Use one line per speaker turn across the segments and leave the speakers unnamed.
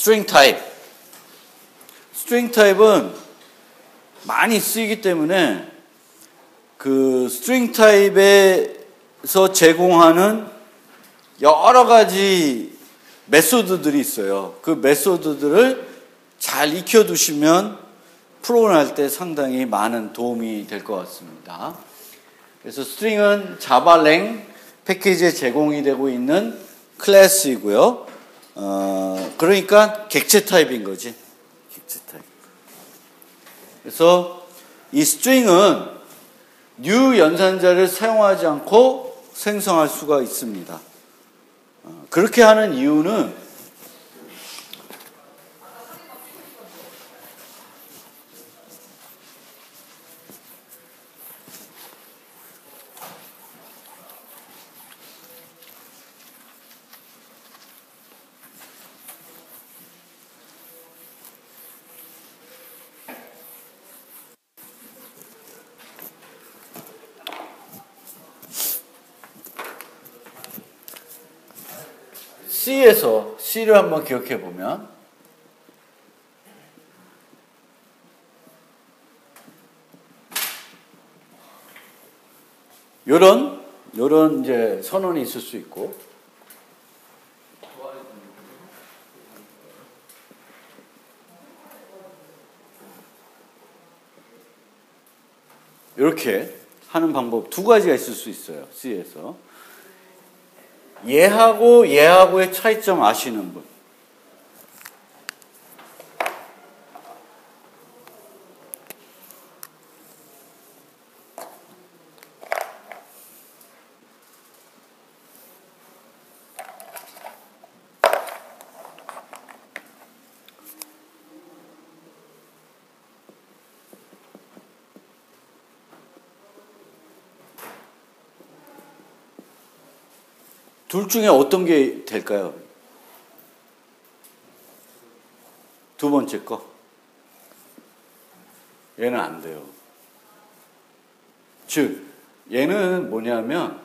스트링 타입. 스트링 타입은 많이 쓰이기 때문에 그 스트링 타입에서 제공하는 여러 가지 메소드들이 있어요. 그 메소드들을 잘 익혀두시면 프로그램 할 때 상당히 많은 도움이 될 것 같습니다. 그래서 스트링은 자바랭 패키지에 제공이 되고 있는 클래스이고요. 그러니까 객체 타입인 거지. 객체 타입. 그래서 이 스트링은 new 연산자를 사용하지 않고 생성할 수가 있습니다. 그렇게 하는 이유는 C에서 C를 한번 기억해 보면 요런 이제 선언이 있을 수 있고 이렇게 하는 방법 두 가지가 있을 수 있어요. C에서. 얘하고의 차이점 아시는 분? 둘 중에 어떤 게 될까요? 두 번째 거. 얘는 안 돼요. 즉, 얘는 뭐냐면,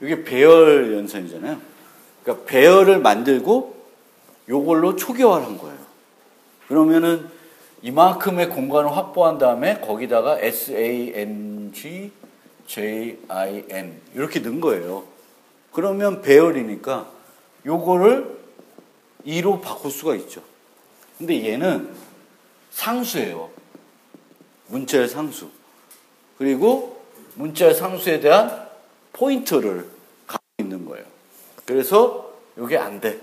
이게 배열 연산이잖아요. 그러니까 배열을 만들고 요걸로 초기화를 한 거예요. 그러면은 이만큼의 공간을 확보한 다음에 거기다가 SANG, JIN 이렇게 넣은 거예요. 그러면 배열이니까 요거를 2로 바꿀 수가 있죠. 근데 얘는 상수예요. 문자의 상수. 그리고 문자의 상수에 대한 포인트를 갖고 있는 거예요. 그래서 요게 안 돼.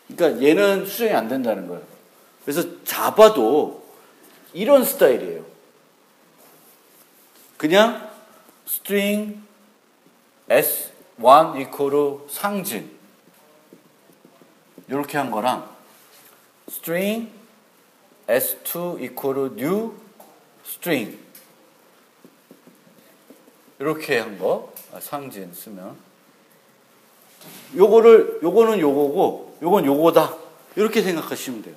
그러니까 얘는 수정이 안 된다는 거예요. 그래서 자바도 이런 스타일이에요. 그냥 string S1 이퀄 상진 이렇게 한 거랑 string S2 이퀄 new string 이렇게 한 거 상진 쓰면 요거는 요거고 요건 요거다 이렇게 생각하시면 돼요.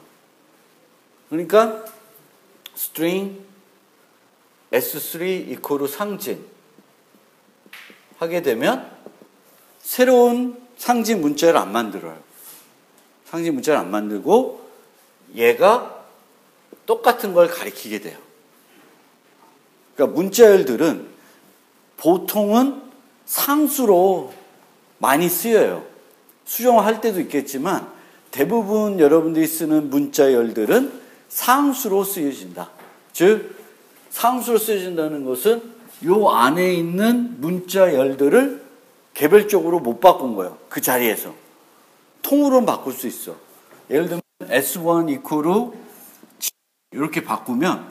그러니까 string S3 이퀄 상진 하게 되면 새로운 상징 문자를 안 만들어요. 상징 문자를 안 만들고 얘가 똑같은 걸 가리키게 돼요. 그러니까 문자열들은 보통은 상수로 많이 쓰여요. 수정할 때도 있겠지만 대부분 여러분들이 쓰는 문자열들은 상수로 쓰여진다. 즉 상수로 쓰여진다는 것은 요 안에 있는 문자열들을 개별적으로 못 바꾼 거예요. 그 자리에서. 통으로는 바꿀 수 있어. 예를 들면 S1 이퀄 이렇게 바꾸면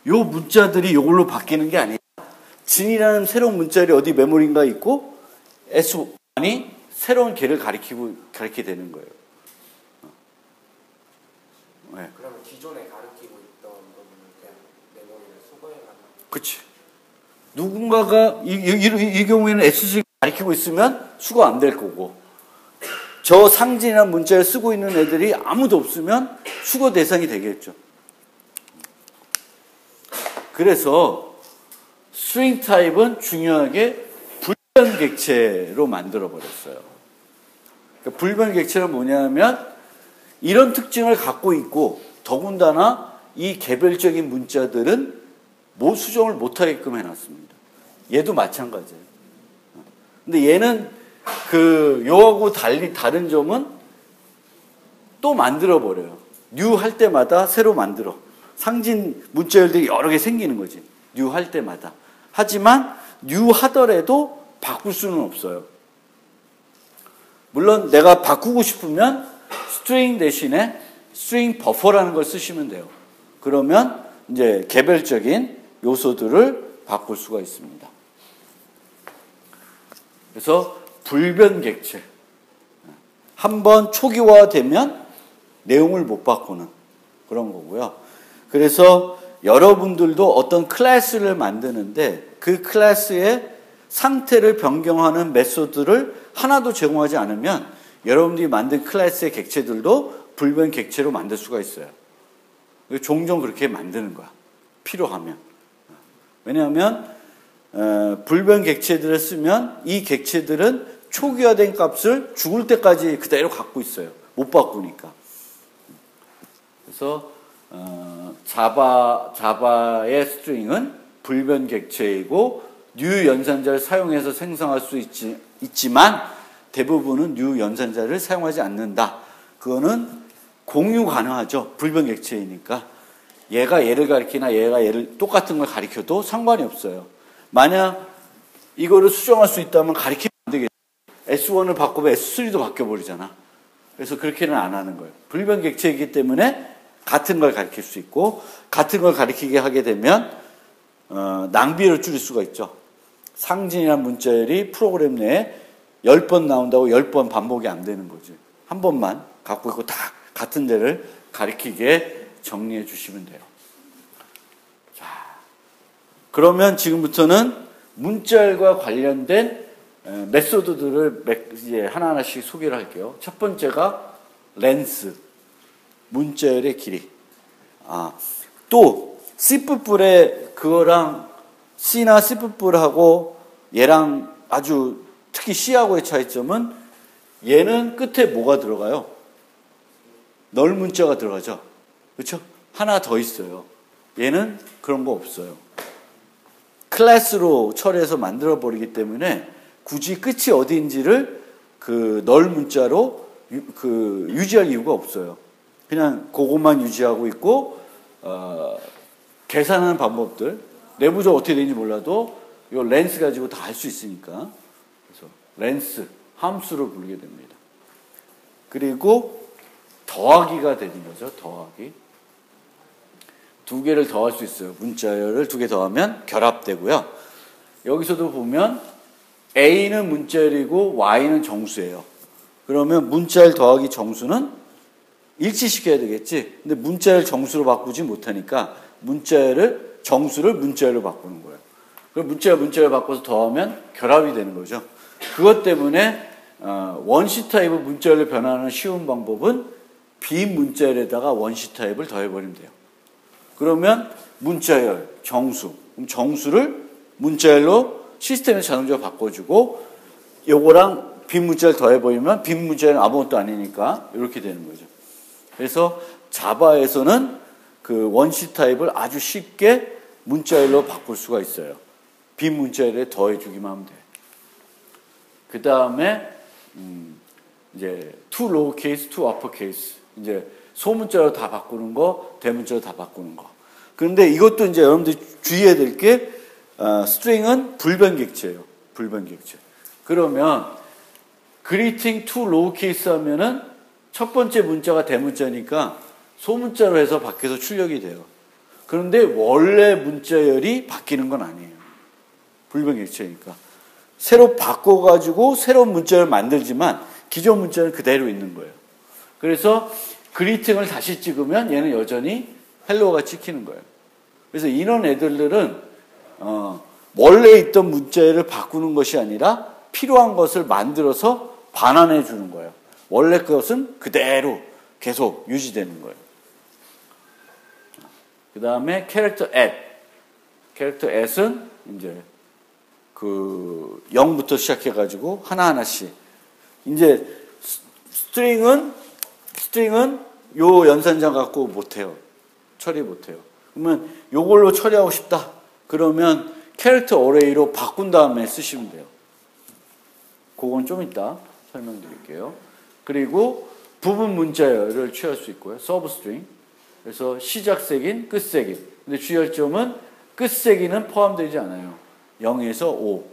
요 문자들이 요걸로 바뀌는 게 아니라 진이라는 새로운 문자열이 어디 메모리인가 있고 S1이 새로운 개를 가리키게 되는 거예요. 네.
그러면 기존에 가리키고 있던 부분을 그냥 메모리를 수거해가지고
그치. 누군가가 이 경우에는 S3 가리키고 있으면 수거 안 될 거고 저 상징이나 문자를 쓰고 있는 애들이 아무도 없으면 수거 대상이 되겠죠. 그래서 스트링 타입은 중요하게 불변 객체로 만들어 버렸어요. 그러니까 불변 객체는 뭐냐면 이런 특징을 갖고 있고 더군다나 이 개별적인 문자들은 수정을 못하게끔 해놨습니다. 얘도 마찬가지예요. 근데 얘는 요하고 다른 점은 또 만들어버려요. 뉴 할 때마다 새로 만들어. 상징 문자열들이 여러 개 생기는 거지. 뉴 할 때마다. 하지만 뉴 하더라도 바꿀 수는 없어요. 물론 내가 바꾸고 싶으면 스트링 대신에 스트링 버퍼라는 걸 쓰시면 돼요. 그러면 이제 개별적인 요소들을 바꿀 수가 있습니다. 그래서 불변 객체. 한번 초기화되면 내용을 못 바꾸는 그런 거고요. 그래서 여러분들도 어떤 클래스를 만드는데 그 클래스의 상태를 변경하는 메소드를 하나도 제공하지 않으면 여러분들이 만든 클래스의 객체들도 불변 객체로 만들 수가 있어요. 종종 그렇게 만드는 거야. 필요하면. 왜냐하면 불변 객체들을 쓰면 이 객체들은 초기화된 값을 죽을 때까지 그대로 갖고 있어요. 못 바꾸니까. 그래서 자바의 스트링은 불변 객체이고 뉴 연산자를 사용해서 생성할 수 있지만 대부분은 뉴 연산자를 사용하지 않는다. 그거는 공유 가능하죠. 불변 객체이니까. 얘가 얘를 가리키나 얘가 얘를 똑같은 걸 가리켜도 상관이 없어요. 만약 이거를 수정할 수 있다면 가리키면 안 되겠죠. S1을 바꾸면 S3도 바뀌어버리잖아. 그래서 그렇게는 안 하는 거예요. 불변 객체이기 때문에 같은 걸 가리킬 수 있고 같은 걸 가리키게 하게 되면 낭비를 줄일 수가 있죠. 상징이란 문자열이 프로그램 내에 10번 나온다고 10번 반복이 안 되는 거지. 한 번만 갖고 있고 다 같은 데를 가리키게 정리해 주시면 돼요. 자, 그러면 지금부터는 문자열과 관련된 메소드들을 이제 하나하나씩 소개를 할게요. 첫 번째가 렌스, 문자열의 길이. 또 C++의 그거랑 C나 C++하고 얘랑 아주 특히 C하고의 차이점은 얘는 끝에 뭐가 들어가요? 널 문자가 들어가죠. 그렇죠? 하나 더 있어요. 얘는 그런 거 없어요. 클래스로 처리해서 만들어 버리기 때문에 굳이 끝이 어디인지를 널 문자로 유지할 이유가 없어요. 그냥 그것만 유지하고 있고 계산하는 방법들 내부적으로 어떻게 되는지 몰라도 이 렌스 가지고 다 할 수 있으니까 그래서 렌스 함수로 부르게 됩니다. 그리고 더하기가 되는 거죠. 더하기. 두 개를 더할 수 있어요. 문자열을 두 개 더하면 결합되고요. 여기서도 보면 A는 문자열이고 Y는 정수예요. 그러면 문자열 더하기 정수는 일치시켜야 되겠지. 근데 문자열 정수로 바꾸지 못하니까 정수를 문자열로 바꾸는 거예요. 그럼 문자열 바꿔서 더하면 결합이 되는 거죠. 그것 때문에 원시 타입을 문자열로 변화하는 쉬운 방법은 비문자열에다가 원시 타입을 더해버리면 돼요. 그러면 문자열, 정수. 그럼 정수를 문자열로 시스템에서 자동적으로 바꿔주고 요거랑 빈문자열 더해버리면 빈문자열은 아무것도 아니니까 이렇게 되는 거죠. 그래서 자바에서는 그 원시 타입을 아주 쉽게 문자열로 바꿀 수가 있어요. 빈문자열에 더해주기만 하면 돼요. 그 다음에 이제 to lowercase, to uppercase 이제 소문자로 다 바꾸는 거, 대문자로 다 바꾸는 거. 그런데 이것도 이제 여러분들이 주의해야 될 게 스트링은 불변 객체예요. 불변 객체. 그러면 greeting to lowercase 하면은 첫 번째 문자가 대문자니까 소문자로 해서 밖에서 출력이 돼요. 그런데 원래 문자열이 바뀌는 건 아니에요. 불변 객체니까. 새로 바꿔가지고 새로운 문자를 만들지만 기존 문자는 그대로 있는 거예요. 그래서 그리팅을 다시 찍으면 얘는 여전히 헬로가 찍히는 거예요. 그래서 이런 애들은 원래 있던 문자를 바꾸는 것이 아니라 필요한 것을 만들어서 반환해 주는 거예요. 원래 그것은 그대로 계속 유지되는 거예요. 그 다음에 캐릭터 at. 캐릭터 at은 이제 0부터 시작해가지고 하나하나씩. 이제 스트링은 요 연산자 갖고 못해요. 처리 못해요. 그러면 요걸로 처리하고 싶다. 그러면 캐릭터 어레이로 바꾼 다음에 쓰시면 돼요. 그건 좀 이따 설명드릴게요. 그리고 부분 문자열을 취할 수 있고요. 서브 스트링. 그래서 시작색인, 끝색인. 근데 주의할 점은 끝색인은 포함되지 않아요. 0에서 5.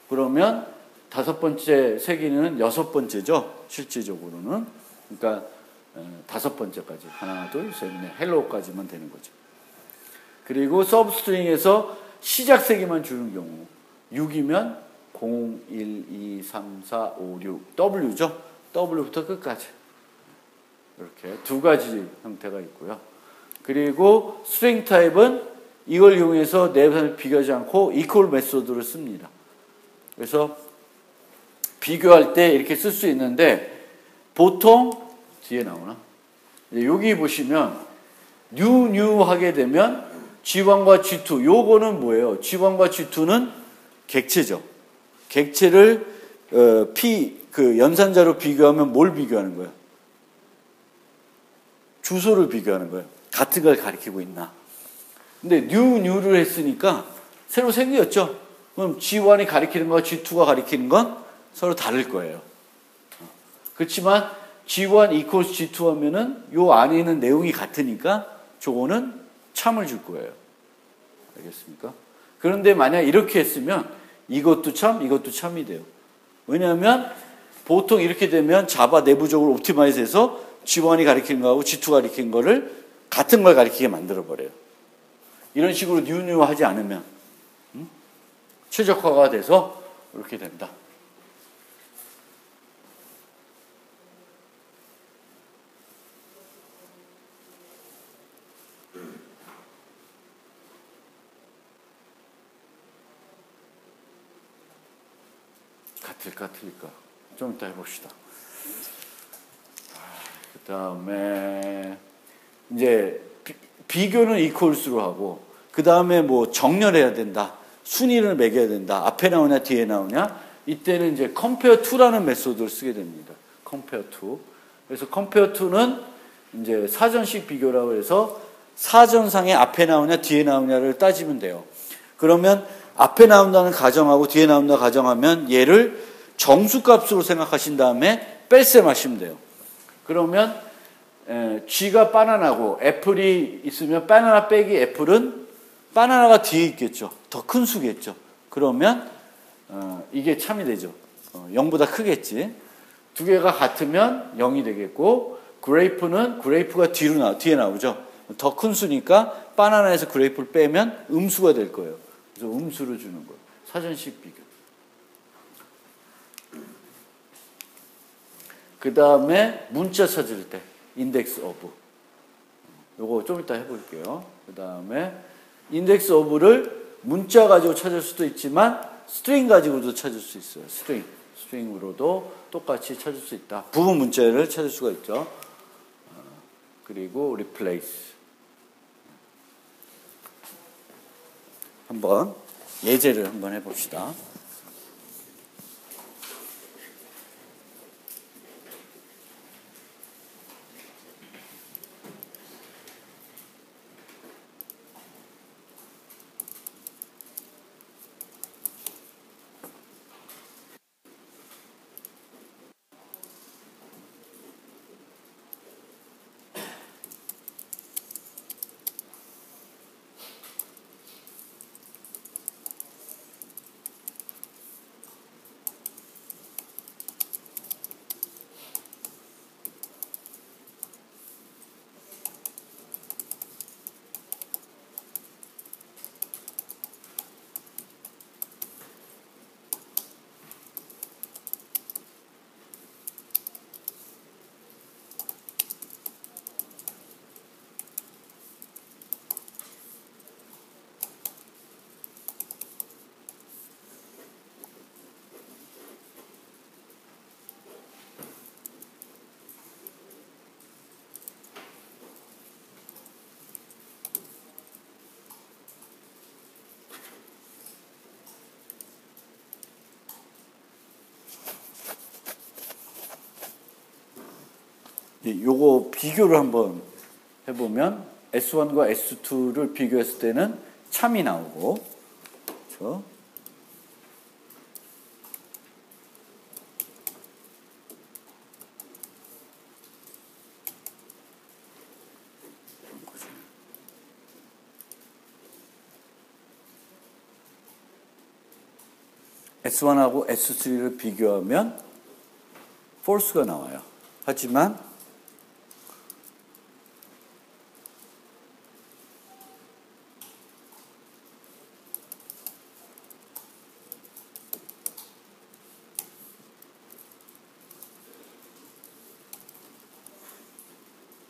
그러면 다섯 번째 색인은 여섯 번째죠. 실질적으로는. 그러니까 다섯 번째까지. 하나, 둘, 셋, 넷. 헬로우까지만 되는 거죠. 그리고 서브 스트링에서 시작색이만 주는 경우 6이면 0, 1, 2, 3, 4, 5, 6 W죠. W부터 끝까지 이렇게 두 가지 형태가 있고요. 그리고 스트링 타입은 이걸 이용해서 내부를 비교하지 않고 이퀄 메소드를 씁니다. 그래서 비교할 때 이렇게 쓸 수 있는데 보통 뒤에 나오나? 여기 보시면 new 하게 되면 G1과 G2 요거는 뭐예요? G1과 G2는 객체죠. 객체를 그 연산자로 비교하면 뭘 비교하는 거예요? 주소를 비교하는 거예요. 같은 걸 가리키고 있나? 근데 new를 했으니까 새로 생겼죠. 그럼 G1이 가리키는 거와 G2가 가리키는 건 서로 다를 거예요. 그렇지만 G1 equals G2 하면은 요 안에 있는 내용이 같으니까 저거는 참을 줄 거예요. 알겠습니까? 그런데 만약 이렇게 했으면 이것도 참, 이것도 참이 돼요. 왜냐하면 보통 이렇게 되면 자바 내부적으로 옵티마이즈해서 G1이 가리키는 거하고 G2가 가리키는 거를 같은 걸 가리키게 만들어버려요. 이런 식으로 new 하지 않으면 최적화가 돼서 이렇게 된다. 틀릴까? 좀 이따 해봅시다. 그 다음에 이제 비교는 이퀄스로 하고 그 다음에 뭐 정렬해야 된다. 순위를 매겨야 된다. 앞에 나오냐 뒤에 나오냐. 이때는 이제 compare to라는 메소드를 쓰게 됩니다. compare to. 그래서 compare to는 이제 사전식 비교라고 해서 사전상에 앞에 나오냐 뒤에 나오냐를 따지면 돼요. 그러면 앞에 나온다는 가정하고 뒤에 나온다 가정하면 얘를 정수값으로 생각하신 다음에 뺄셈하시면 돼요. 그러면 G가 바나나고 애플이 있으면 바나나 빼기 애플은 바나나가 뒤에 있겠죠. 더 큰 수겠죠. 그러면 이게 참이 되죠. 0보다 크겠지. 두 개가 같으면 0이 되겠고 그레이프가 뒤에 나오죠. 더 큰 수니까 바나나에서 그레이프를 빼면 음수가 될 거예요. 그래서 음수를 주는 거예요. 사전식 비교. 그 다음에 문자 찾을 때 인덱스 오브. 요거 좀 이따 해볼게요. 그 다음에 인덱스 오브를 문자 가지고 찾을 수도 있지만 스트링 가지고도 찾을 수 있어요. 스트링으로도 똑같이 찾을 수 있다. 부분 문자를 찾을 수가 있죠. 그리고 replace. 한번 예제를 한번 해봅시다. 요거 비교를 한번 해보면 S1과 S2를 비교했을 때는 참이 나오고, 그렇죠? S1하고 S3를 비교하면 false가 나와요. 하지만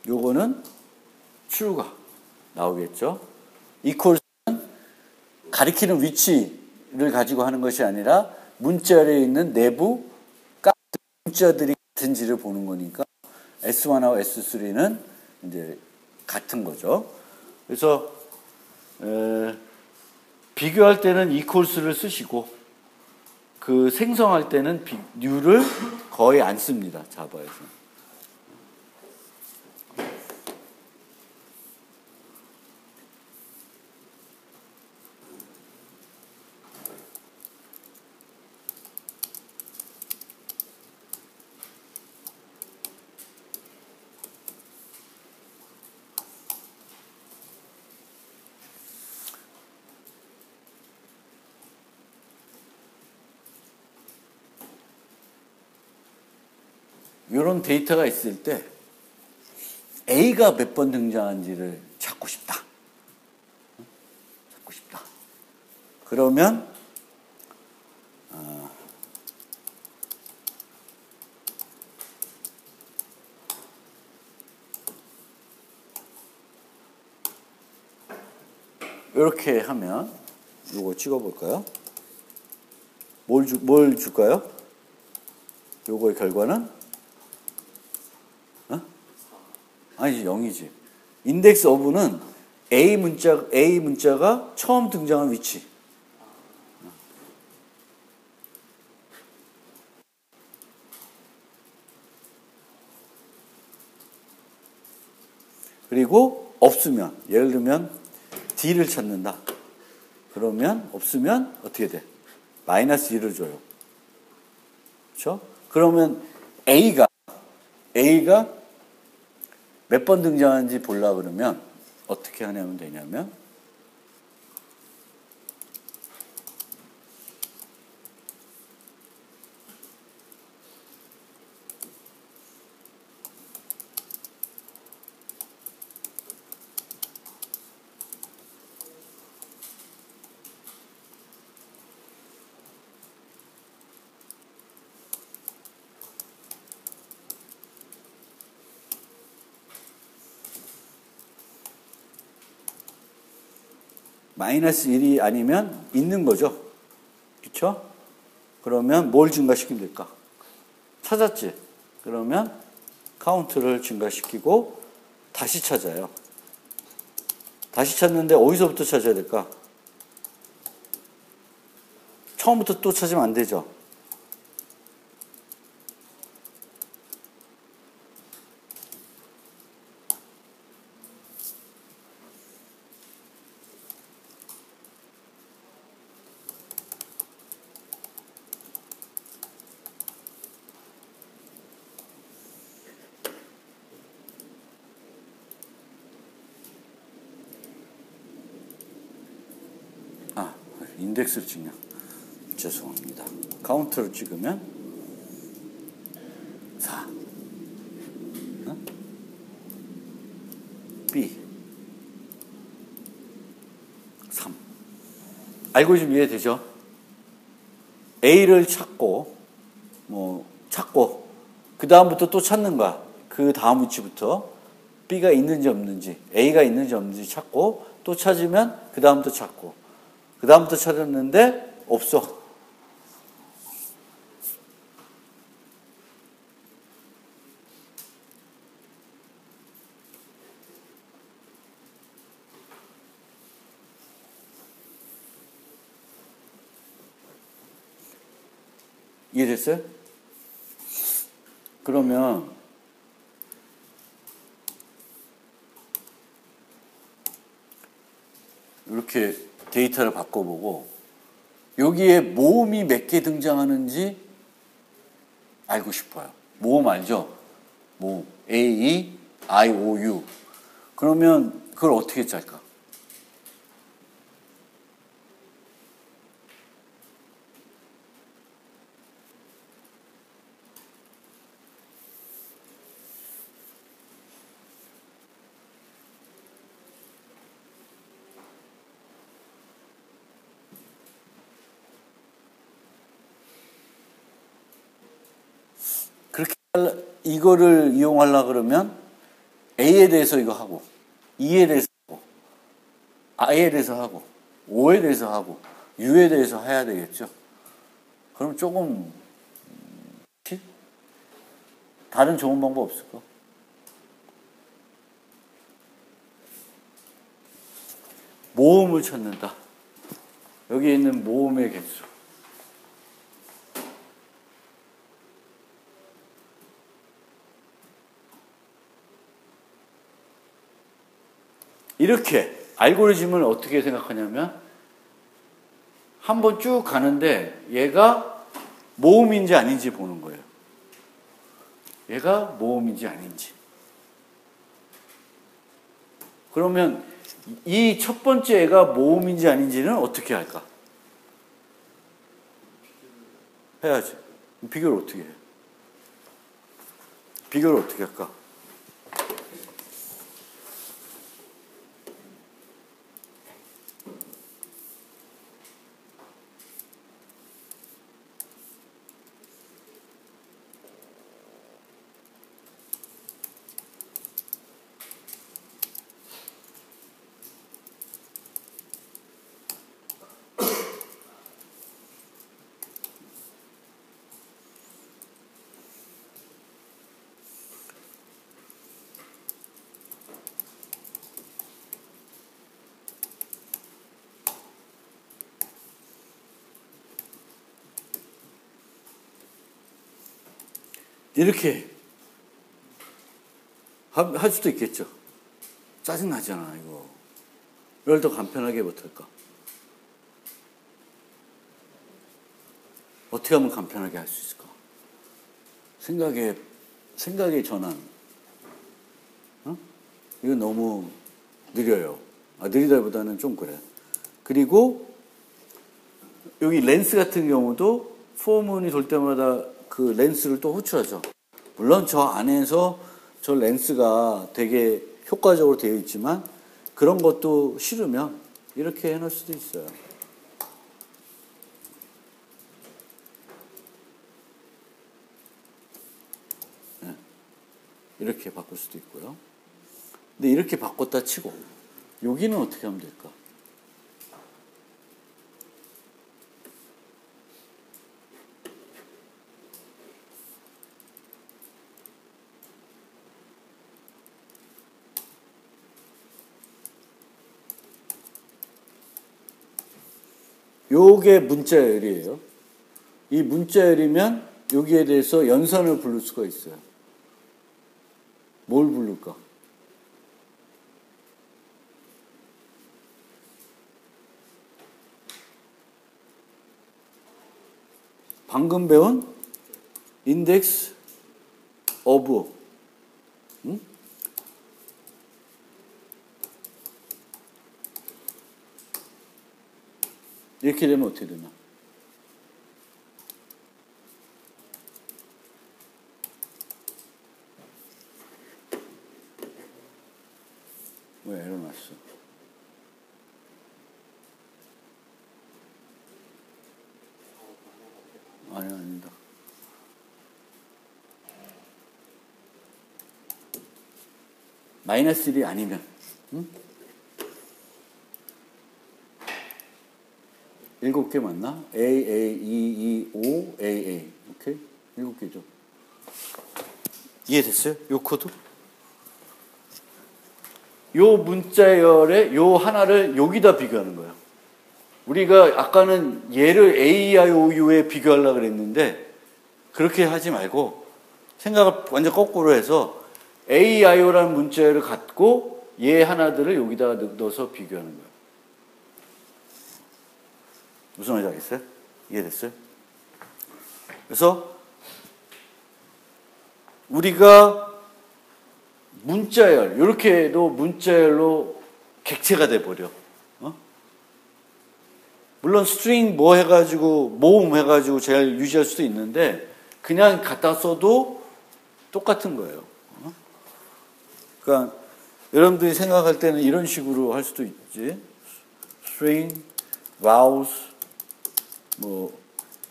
요거는 true가 나오겠죠. equals는 가리키는 위치를 가지고 하는 것이 아니라 문자에 있는 내부 문자들이 같은지를 보는 거니까 S1하고 S3는 이제 같은 거죠. 그래서 비교할 때는 equals를 쓰시고 그 생성할 때는 new를 거의 안 씁니다. 자바에서. 이런 데이터가 있을 때 A가 몇 번 등장한지를 찾고 싶다. 찾고 싶다. 그러면 이렇게 하면 이거 찍어볼까요? 뭘 줄까요? 요거의 결과는? 아니지, 0이지. 인덱스 오브는 A 문자가 처음 등장한 위치. 그리고 없으면, 예를 들면 D를 찾는다. 그러면 없으면 어떻게 돼? 마이너스 1을 줘요. 그렇죠? 그러면 A가 몇 번 등장하는지 보려고 그러면 어떻게 하면 되냐면 마이너스 1이 아니면 있는 거죠. 그렇죠? 그러면 뭘 증가시키면 될까? 찾았지? 그러면 카운트를 증가시키고 다시 찾아요. 다시 찾는데 어디서부터 찾아야 될까? 처음부터 또 찾으면 안 되죠. 인덱스를 찍냐? 죄송합니다. 카운트를 찍으면 4 B 3 알고리즘 이해되죠? A를 찾고 그 다음부터 또 찾는 거야. 그 다음 위치부터 B가 있는지 없는지 A가 있는지 없는지 찾고 또 찾으면 그 다음부터 찾고 그 다음부터 찾았는데 없어. 이해됐어요? 그러면 이렇게 데이터를 바꿔보고 여기에 모음이 몇 개 등장하는지 알고 싶어요. 모음 알죠? 모음. A, I, O, U. 그러면 그걸 어떻게 짤까? 그렇게 이거를 이용하려고 그러면 A에 대해서 이거 하고 E에 대해서 하고 I에 대해서 하고 O에 대해서 하고 U에 대해서 해야 되겠죠. 그럼 조금 다른 좋은 방법 없을까? 모음을 찾는다. 여기 있는 모음의 개수. 이렇게 알고리즘을 어떻게 생각하냐면 한번 쭉 가는데 얘가 모음인지 아닌지 보는 거예요. 얘가 모음인지 아닌지. 그러면 이 첫 번째 애가 모음인지 아닌지는 어떻게 할까? 해야지. 비교를 어떻게 해? 비교를 어떻게 할까? 이렇게 할 수도 있겠죠. 짜증나잖아, 이거. 이걸 더 간편하게 못할까? 어떻게 하면 간편하게 할 수 있을까? 생각의 전환. 어? 이거 너무 느려요. 느리다보다는 좀 그래. 그리고 여기 렌스 같은 경우도 포문이 돌 때마다 그 렌스를 또 호출하죠. 물론 저 안에서 저 렌스가 되게 효과적으로 되어 있지만 그런 것도 싫으면 이렇게 해놓을 수도 있어요. 네. 이렇게 바꿀 수도 있고요. 근데 이렇게 바꿨다 치고 여기는 어떻게 하면 될까? 요게 문자열이에요. 이 문자열이면 여기에 대해서 연산을 부를 수가 있어요. 뭘 부를까? 방금 배운 인덱스 오브. 응? 이렇게 되면 어떻게 되나? 왜 에러 났어? 아닙니다. 마이너스 1이 아니면, 응? 7개 맞나? A, A, E, E, O, A, A. 오케이? 7개죠. 이해됐어요? 요 코드? 요 문자열의 요 하나를 여기다 비교하는 거예요. 우리가 아까는 얘를 A, I, O, U에 비교하려고 그랬는데 그렇게 하지 말고 생각을 완전 거꾸로 해서 A, I, O라는 문자열을 갖고 얘 하나들을 여기다가 넣어서 비교하는 거예요. 무슨 말인지 알겠어요? 이해됐어요? 그래서 우리가 문자열, 이렇게 해도 문자열로 객체가 돼버려. 어? 물론 스트링 뭐 해가지고, 모음 해가지고 잘 유지할 수도 있는데, 그냥 갖다 써도 똑같은 거예요. 어? 그러니까, 여러분들이 생각할 때는 이런 식으로 할 수도 있지. string, vowels, 뭐,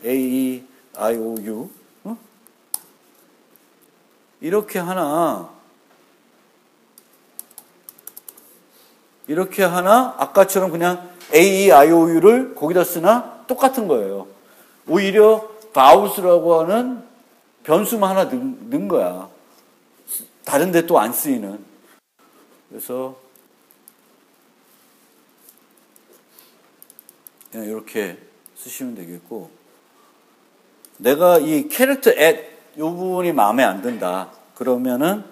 A, E, I, O, U. 어? 이렇게 하나, 아까처럼 그냥 A, E, I, O, U를 거기다 쓰나 똑같은 거예요. 오히려 vowels라고 하는 변수만 하나 넣은 거야. 다른 데 또 안 쓰이는. 그래서 그냥 이렇게 쓰시면 되겠고, 내가 이 캐릭터 at 이 부분이 마음에 안 든다. 그러면은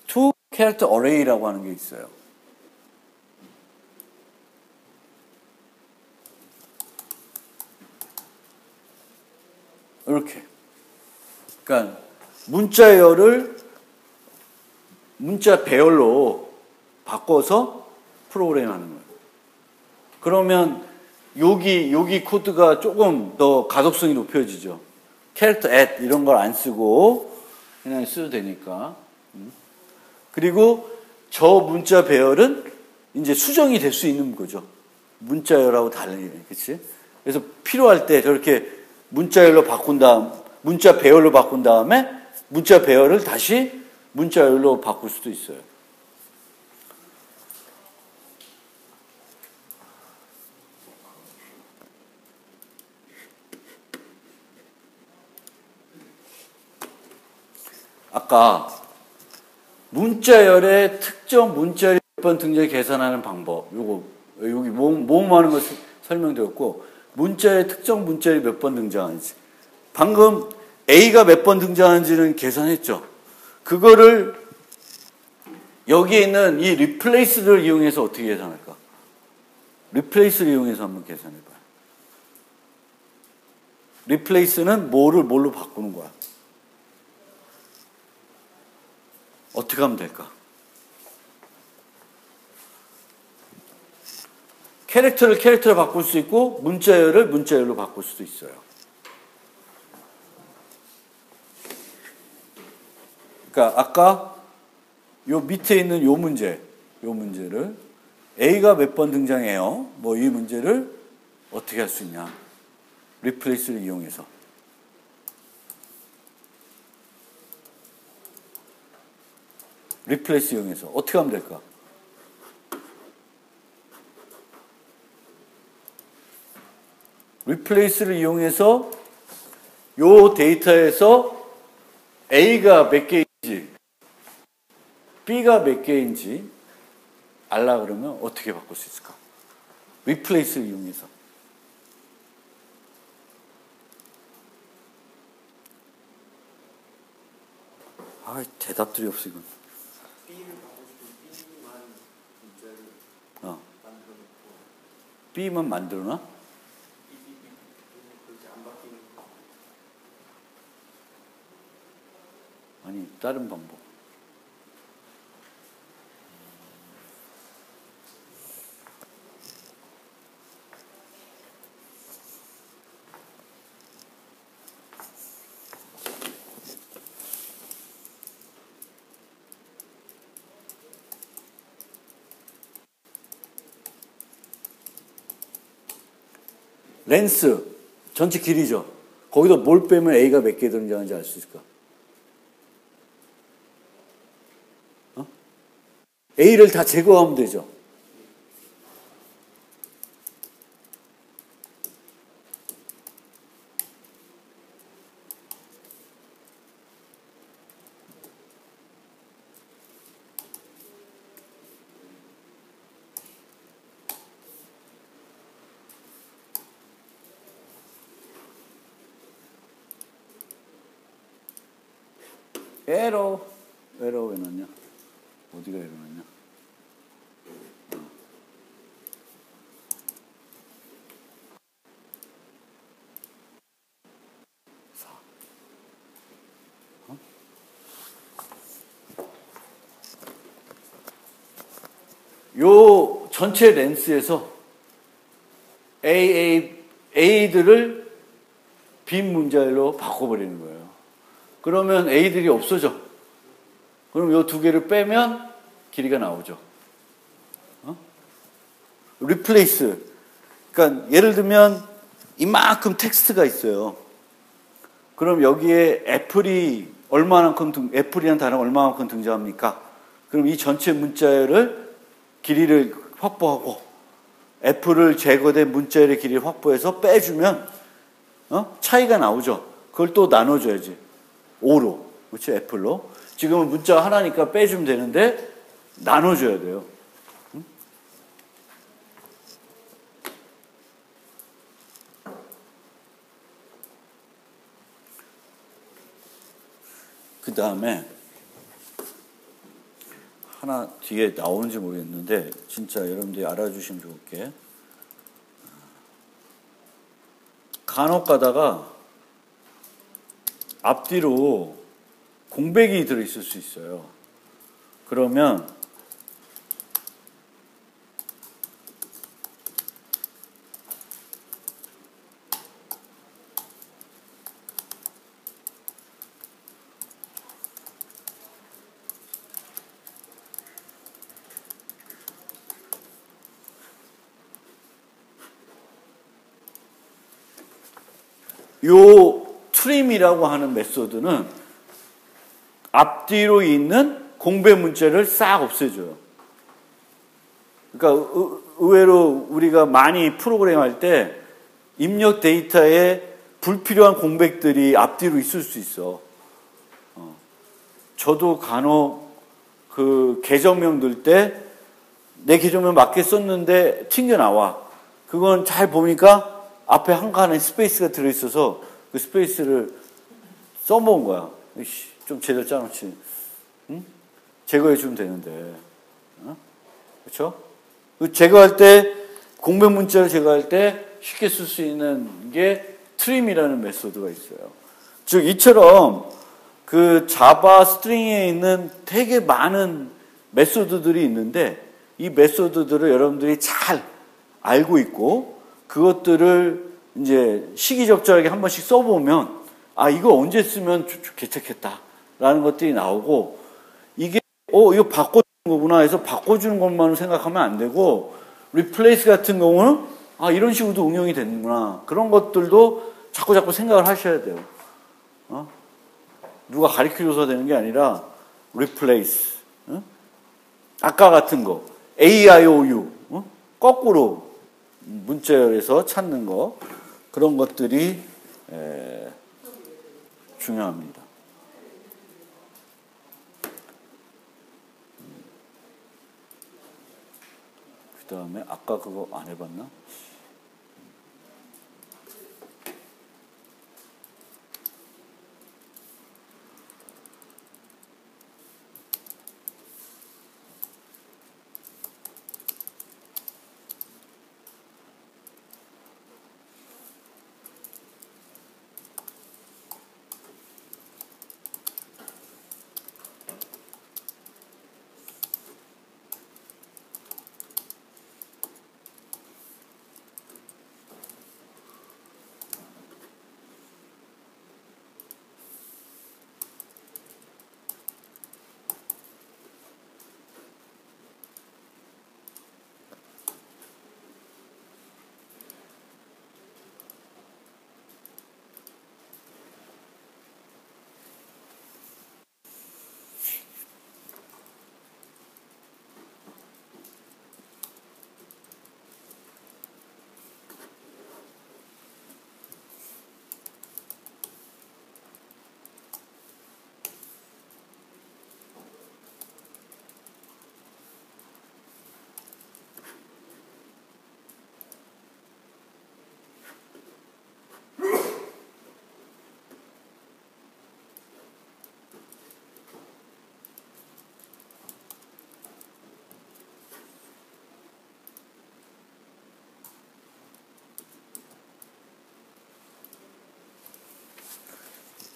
to character array라고 하는 게 있어요. 이렇게. 그러니까 문자열을 문자 배열로 바꿔서 프로그램하는 거예요. 그러면 여기 코드가 조금 더 가독성이 높여지죠. 캐릭터 at 이런 걸 안 쓰고 그냥 써도 되니까. 그리고 저 문자 배열은 이제 수정이 될 수 있는 거죠. 문자열하고 다르게, 그렇지? 그래서 필요할 때 저렇게 문자열로 바꾼 다음, 문자 배열로 바꾼 다음에 문자 배열을 다시 문자열로 바꿀 수도 있어요. 아까 문자열의 특정 문자열이 몇 번 등장을 계산하는 방법, 여기 모음하는 거 설명드렸고, 문자의 특정 문자열이 몇 번 등장하는지, 방금 A가 몇 번 등장하는지는 계산했죠. 그거를 여기에 있는 이 replace를 이용해서 어떻게 계산할까? replace를 이용해서 한번 계산해봐요. replace는 뭐를 뭘로 바꾸는 거야? 어떻게 하면 될까? 캐릭터를 바꿀 수 있고 문자열을 문자열로 바꿀 수도 있어요. 그러니까 아까 요 밑에 있는 요 문제를 A가 몇 번 등장해요? 뭐 이 문제를 어떻게 할 수 있냐? replace를 이용해서. replace 이용해서 어떻게 하면 될까? replace를 이용해서 요 데이터에서 A가 몇 개인지 B가 몇 개인지 알라 그러면 어떻게 바꿀 수 있을까? replace를 이용해서. 아, 대답들이 없어 이건.
B를 바꾸시고 B만 문자를 만들어놓고
B만 만들어놔?
그렇게 안 바뀌는 거.
아니, 다른 방법. 렌스, 전체 길이죠. 거기다 뭘 빼면 A가 몇 개 등장하는지 알 수 있을까? 어? A를 다 제거하면 되죠. 에러. 에러 왜 났냐? 어디가 에러 났냐? 요 전체 렌스에서 A들을 빈 문자열로 바꿔버리는 거예요. 그러면 A들이 없어져. 그럼 요 두 개를 빼면 길이가 나오죠. replace. 그러니까 예를 들면 이만큼 텍스트가 있어요. 그럼 여기에 애플이라는 단어가 얼마만큼 등장합니까? 그럼 이 전체 문자열을 길이를 확보하고 애플을 제거된 문자열의 길이를 확보해서 빼주면 차이가 나오죠. 그걸 또 나눠줘야지. 5로. 그렇죠? 애플로. 지금은 문자가 하나니까 빼주면 되는데 나눠줘야 돼요. 그 다음에 하나 뒤에 나오는지 모르겠는데 진짜 여러분들이 알아주시면 좋을 게 간혹 가다가 앞뒤로 공백이 들어있을 수 있어요. 그러면 요 트림이라고 하는 메소드는 앞뒤로 있는 공백 문자를 싹 없애줘요. 그러니까 의외로 우리가 많이 프로그램할 때 입력 데이터에 불필요한 공백들이 앞뒤로 있을 수 있어. 저도 간혹 그 계정명 넣을 때 내 계정명 맞게 썼는데 튕겨 나와. 그건 잘 보니까 앞에 한 칸에 스페이스가 들어있어서 그 스페이스를 써먹은 거야. 좀 제대로 짜놓지. 응? 제거해주면 되는데. 그렇죠? 제거할 때 공백 문자를 제거할 때 쉽게 쓸 수 있는 게 트림이라는 메소드가 있어요. 즉 이처럼 그 자바 스트링에 있는 되게 많은 메소드들이 있는데 이 메소드들을 여러분들이 잘 알고 있고 그것들을 이제 시기적절하게 한 번씩 써보면 이거 언제 쓰면 괜찮겠다라는 것들이 나오고 이게 이거 바꿔주는 거구나 해서 바꿔주는 것만 생각하면 안 되고 replace 같은 경우는 이런 식으로도 응용이 되는구나 그런 것들도 자꾸 생각을 하셔야 돼요. 누가 가르쳐줘서 되는 게 아니라 replace 아까 같은 거 AIOU 거꾸로 문자열에서 찾는 거 그런 것들이 중요합니다. 그 다음에 아까 그거 안 해봤나?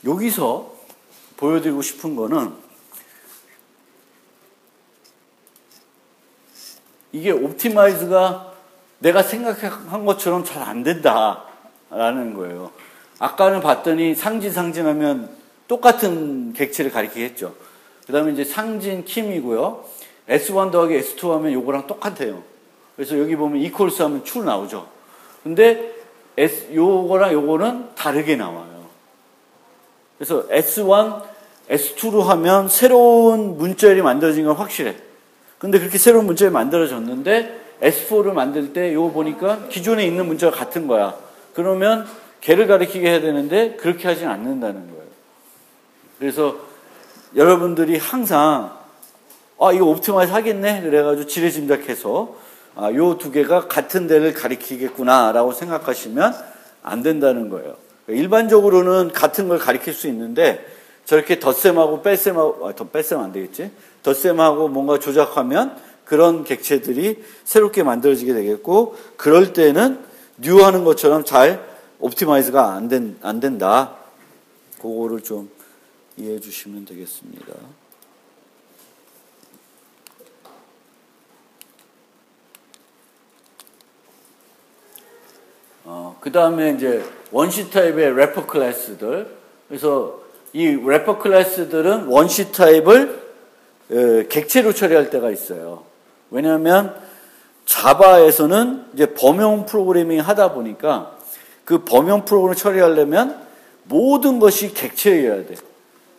여기서 보여드리고 싶은 거는 이게 옵티마이즈가 내가 생각한 것처럼 잘 안 된다라는 거예요. 아까는 봤더니 상징하면 똑같은 객체를 가리키게 했죠. 그 다음에 이제 상진 킴이고요. S1 더하기 S2 하면 요거랑 똑같아요. 그래서 여기 보면 equals 하면 true 나오죠. 근데 요거랑 요거는 다르게 나와요. 그래서 S1, S2로 하면 새로운 문자열이 만들어진 건 확실해. 근데 그렇게 새로운 문자열이 만들어졌는데 S4를 만들 때 요거 보니까 기존에 있는 문자가 같은 거야. 그러면 걔를 가리키게 해야 되는데 그렇게 하진 않는다는 거예요. 그래서 여러분들이 항상 이거 옵티마이즈 하겠네? 그래가지고 지레짐작해서 요 두 개가 같은 데를 가리키겠구나 라고 생각하시면 안 된다는 거예요. 일반적으로는 같은 걸 가리킬 수 있는데 저렇게 덧셈하고 뺄셈하고 뺄셈 안 되겠지? 덧셈하고 뭔가 조작하면 그런 객체들이 새롭게 만들어지게 되겠고 그럴 때는 뉴하는 것처럼 잘 옵티마이즈가 안 된다. 그거를 좀 이해해 주시면 되겠습니다. 그 다음에 이제 원시 타입의 래퍼 클래스들. 그래서 이 래퍼 클래스들은 원시 타입을 객체로 처리할 때가 있어요. 왜냐하면 자바에서는 이제 범용 프로그래밍 하다 보니까 그 범용 프로그램을 처리하려면 모든 것이 객체여야 돼.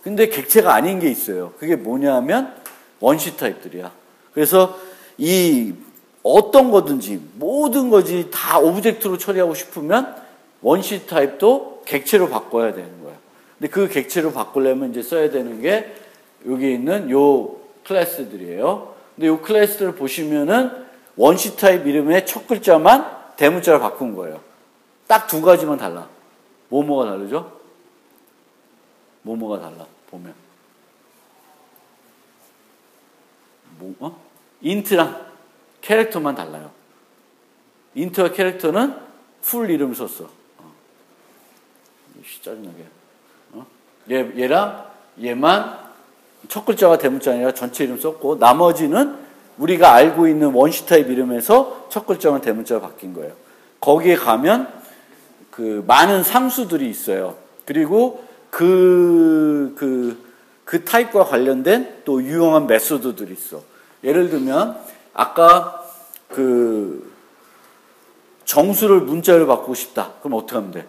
근데 객체가 아닌 게 있어요. 그게 뭐냐면 원시 타입들이야. 그래서 이 어떤 거든지 모든 것이 다 오브젝트로 처리하고 싶으면 원시 타입도 객체로 바꿔야 되는 거야. 근데 그 객체로 바꾸려면 이제 써야 되는 게 여기 있는 요 클래스들이에요. 근데 요 클래스들을 보시면은 원시 타입 이름의 첫 글자만 대문자로 바꾼 거예요. 딱 두 가지만 달라. 뭐가 다르죠? 뭐가 달라. 보면. 인트랑 캐릭터만 달라요. 인트와 캐릭터는 풀 이름 썼어. 짜증나게. 얘랑 얘만 첫 글자가 대문자 아니라 전체 이름 썼고 나머지는 우리가 알고 있는 원시 타입 이름에서 첫 글자만 대문자로 바뀐 거예요. 거기에 가면 그 많은 상수들이 있어요. 그리고 그 타입과 관련된 또 유용한 메소드들이 있어. 예를 들면 아까 그 정수를 문자열로 바꾸고 싶다. 그럼 어떻게 하면 돼?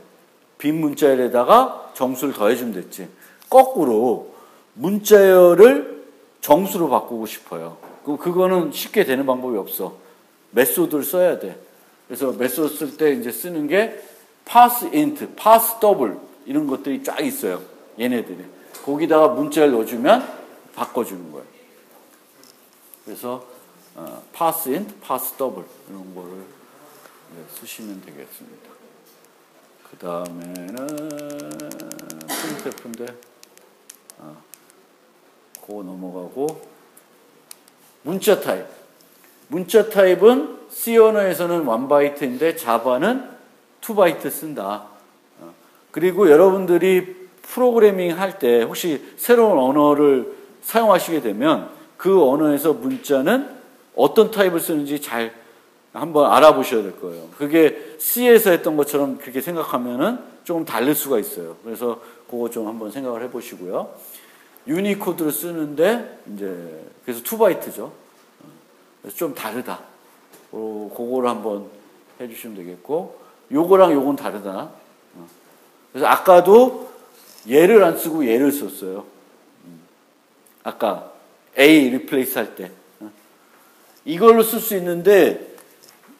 빈 문자열에다가 정수를 더해주면 됐지. 거꾸로 문자열을 정수로 바꾸고 싶어요. 그거는 쉽게 되는 방법이 없어. 메소드를 써야 돼. 그래서 메소드 쓸 때 이제 쓰는 게 pass int, pass double 이런 것들이 쫙 있어요. 얘네들이. 거기다가 문자를 넣어주면 바꿔주는 거예요. 그래서 pass int, pass double 이런 거를 쓰시면 되겠습니다. 그 다음에는 printf인데 그거 넘어가고 문자 타입. 문자 타입은 C 언어에서는 1바이트인데 자바는 2바이트 쓴다. 그리고 여러분들이 프로그래밍 할 때 혹시 새로운 언어를 사용하시게 되면 그 언어에서 문자는 어떤 타입을 쓰는지 잘 한번 알아보셔야 될 거예요. 그게 C에서 했던 것처럼 그렇게 생각하면은 조금 다를 수가 있어요. 그래서 그거 좀 한번 생각을 해보시고요. 유니코드를 쓰는데 이제 그래서 2바이트죠. 그래서 좀 다르다. 그거를 한번 해주시면 되겠고, 요거랑 요건 다르다. 그래서 아까도 얘를 안 쓰고 얘를 썼어요. 아까 A 리플레이스 할 때. 이걸로 쓸 수 있는데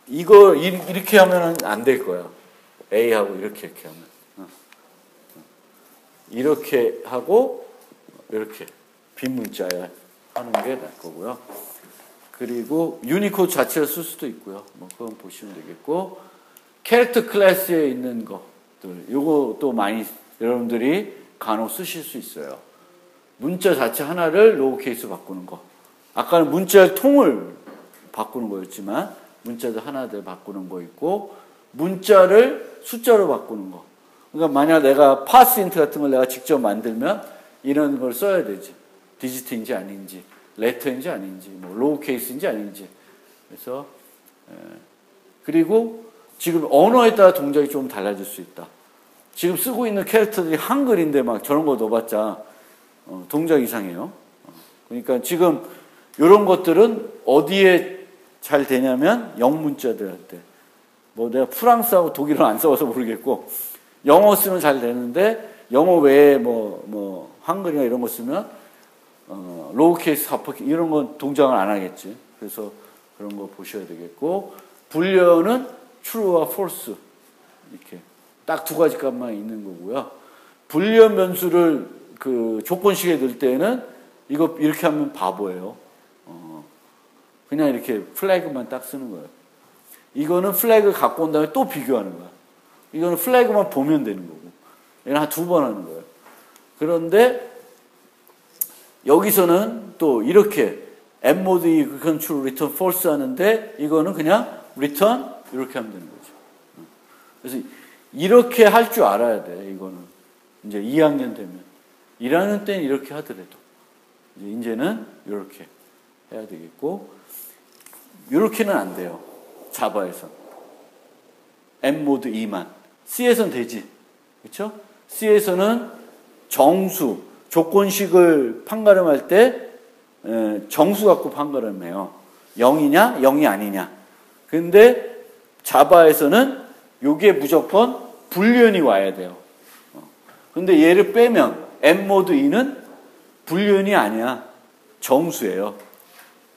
이거 이렇게 하면은 안 될 거야. A하고 이렇게 하면. 이렇게 하고 이렇게 빈 문자야 하는 게 나을 거고요. 그리고 유니코드 자체를 쓸 수도 있고요. 뭐 그건 보시면 되겠고, 캐릭터 클래스에 있는 것들, 요것도 많이 여러분들이 간혹 쓰실 수 있어요. 문자 자체 하나를 로우케이스 바꾸는 거. 아까는 문자의 통을 바꾸는 거였지만 문자도 하나를 바꾸는 거 있고, 문자를 숫자로 바꾸는 거. 그러니까 만약 내가 파스인트 같은 걸 내가 직접 만들면 이런 걸 써야 되지. 디지트인지 아닌지, 레터인지 아닌지, 뭐 로우 케이스인지 아닌지. 그래서 그리고 지금 언어에 따라 동작이 좀 달라질 수 있다. 지금 쓰고 있는 캐릭터들이 한글인데 막 저런 거 넣어봤자 동작 이상해요. 그러니까 지금 이런 것들은 어디에 잘 되냐면 영문자들 할 때. 뭐 내가 프랑스하고 독일은 안 써봐서 모르겠고 영어 쓰면 잘 되는데 영어 외에 뭐 한글이나 이런 거 쓰면 로우케이스, 하퍼케이스 이런 건 동작을 안 하겠지. 그래서 그런 거 보셔야 되겠고 불려는 true와 false 이렇게 딱 두 가지 값만 있는 거고요. 불려 변수를 그 조건식에 넣을 때는 이거 이렇게 하면 바보예요. 그냥 이렇게 플래그만 딱 쓰는 거예요. 이거는 플래그 갖고 온 다음에 또 비교하는 거야. 이거는 플래그만 보면 되는 거고. 이건 한 2번 하는 거예요. 그런데 여기서는 또 이렇게 mode equal true, return false 하는데 이거는 그냥 return 이렇게 하면 되는 거죠. 그래서 이렇게 할 줄 알아야 돼. 이거는 이제 2학년 되면 1학년 때는 이렇게 하더라도 이제는 이렇게 해야 되겠고 이렇게는 안 돼요. 자바에서 m모드 2만 C에서는 되지. 그렇죠? C에서는 정수, 조건식을 판가름할 때 정수 갖고 판가름해요. 0이냐, 0이 아니냐. 근데 자바에서는 요게 무조건 불련이 와야 돼요. 근데 얘를 빼면 m모드 2는 불련이 아니야. 정수예요.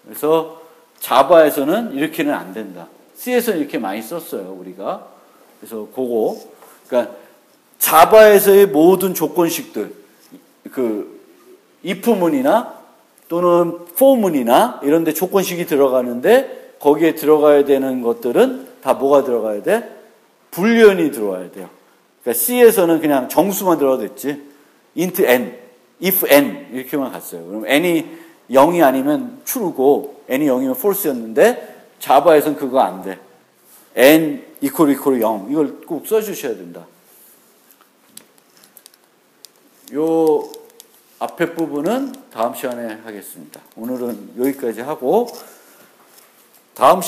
그래서 자바에서는 이렇게는 안 된다. C에서는 이렇게 많이 썼어요, 우리가. 그래서 그거. 그러니까 자바에서의 모든 조건식들, 그 if문이나 또는 for문이나 이런 데 조건식이 들어가는데 거기에 들어가야 되는 것들은 다 뭐가 들어가야 돼? 불련이 들어와야 돼요. 그러니까 C에서는 그냥 정수만 들어가도 됐지. int n, if n 이렇게만 갔어요. 그럼 n이 0이 아니면 true고 n이 0이면 false였는데 자바에서는 그거 안 돼. n equal 0 이걸 꼭 써주셔야 된다. 요 앞에 부분은 다음 시간에 하겠습니다. 오늘은 여기까지 하고 다음